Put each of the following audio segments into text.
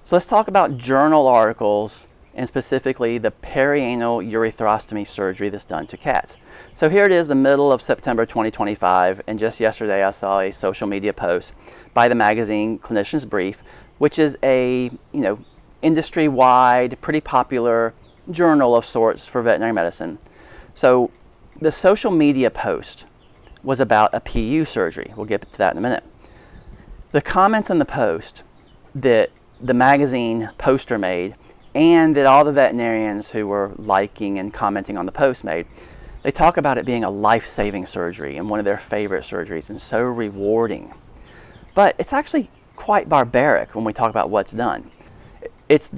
So let's talk about journal articles and specifically the perianal urethrostomy surgery that's done to cats. So here it is, the middle of September 2025, and just yesterday I saw a social media post by the magazine Clinician's Brief, which is a industry-wide, pretty popular journal of sorts for veterinary medicine. So the social media post was about a PU surgery. We'll get to that in a minute. The comments in the post that the magazine poster made, and that all the veterinarians who were liking and commenting on the post made, they talk about it being a life-saving surgery and one of their favorite surgeries and so rewarding. But it's actually quite barbaric when we talk about what's done. It's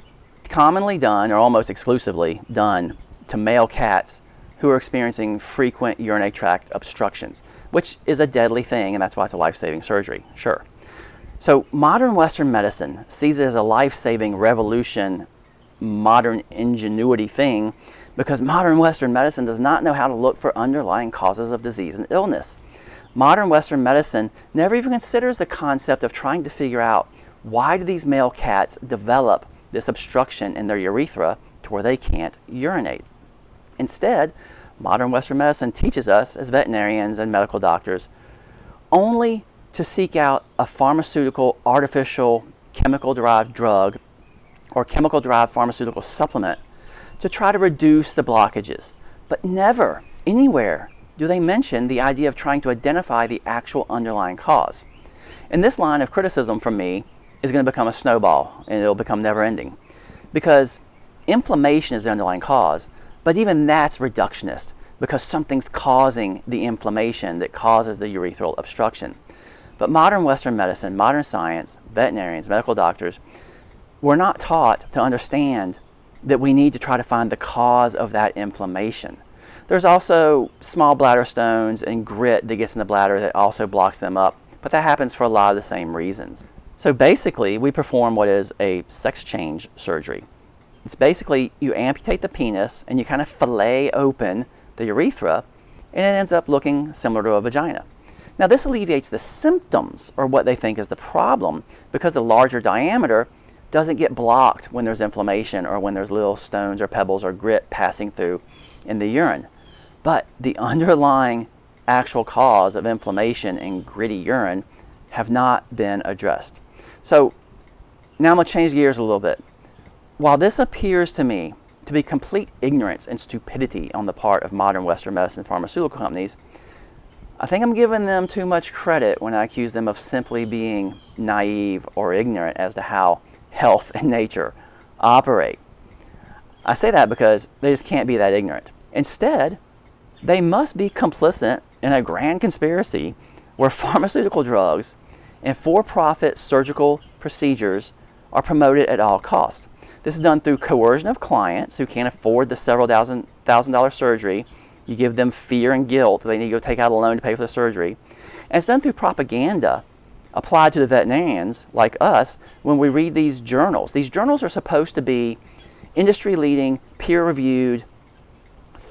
commonly done, or almost exclusively done, to male cats who are experiencing frequent urinary tract obstructions, which is a deadly thing, and that's why it's a life-saving surgery, sure. So modern Western medicine sees it as a life-saving revolution, modern ingenuity thing, because modern Western medicine does not know how to look for underlying causes of disease and illness. Modern Western medicine never even considers the concept of trying to figure out, why do these male cats develop this obstruction in their urethra to where they can't urinate? Instead, modern Western medicine teaches us as veterinarians and medical doctors only to seek out a pharmaceutical, artificial, chemical-derived drug or chemical-derived pharmaceutical supplement to try to reduce the blockages. But never, anywhere, do they mention the idea of trying to identify the actual underlying cause. And this line of criticism from me is going to become a snowball, and it'll become never-ending. Because inflammation is the underlying cause, but even that's reductionist, because something's causing the inflammation that causes the urethral obstruction. But modern Western medicine, modern science, veterinarians, medical doctors, we're not taught to understand that we need to try to find the cause of that inflammation. There's also small bladder stones and grit that gets in the bladder that also blocks them up, but that happens for a lot of the same reasons. So basically, we perform what is a sex change surgery. It's basically you amputate the penis and you kind of fillet open the urethra, and it ends up looking similar to a vagina. Now this alleviates the symptoms, or what they think is the problem, because the larger diameter doesn't get blocked when there's inflammation or when there's little stones or pebbles or grit passing through in the urine. But the underlying actual cause of inflammation in gritty urine have not been addressed. So now I'm going to change gears a little bit. While this appears to me to be complete ignorance and stupidity on the part of modern Western medicine pharmaceutical companies, I think I'm giving them too much credit when I accuse them of simply being naive or ignorant as to how health and nature operate. I say that because they just can't be that ignorant. Instead, they must be complicit in a grand conspiracy where pharmaceutical drugs and for-profit surgical procedures are promoted at all costs. This is done through coercion of clients who can't afford the several thousand-dollar surgery. You give them fear and guilt. They need to go take out a loan to pay for the surgery. And it's done through propaganda applied to the veterinarians like us when we read these journals. These journals are supposed to be industry-leading, peer-reviewed,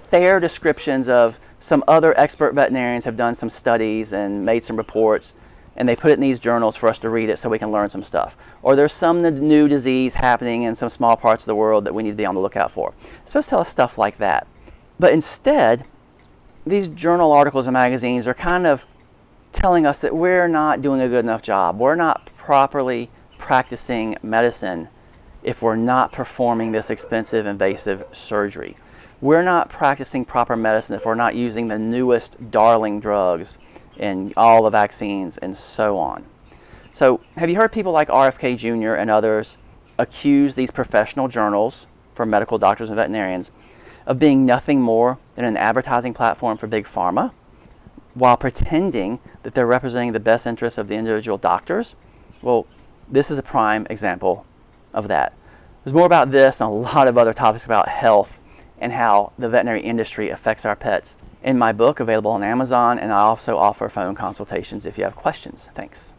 fair descriptions of some other expert veterinarians have done some studies and made some reports, and they put it in these journals for us to read it so we can learn some stuff. Or there's some new disease happening in some small parts of the world that we need to be on the lookout for. It's supposed to tell us stuff like that. But instead, these journal articles and magazines are kind of telling us that we're not doing a good enough job. We're not properly practicing medicine if we're not performing this expensive, invasive surgery. We're not practicing proper medicine if we're not using the newest darling drugs in all the vaccines and so on. So have you heard people like RFK Jr. and others accuse these professional journals for medical doctors and veterinarians of being nothing more than an advertising platform for Big Pharma, while pretending that they're representing the best interests of the individual doctors? Well, this is a prime example of that. There's more about this and a lot of other topics about health and how the veterinary industry affects our pets in my book, available on Amazon, and I also offer phone consultations if you have questions. Thanks.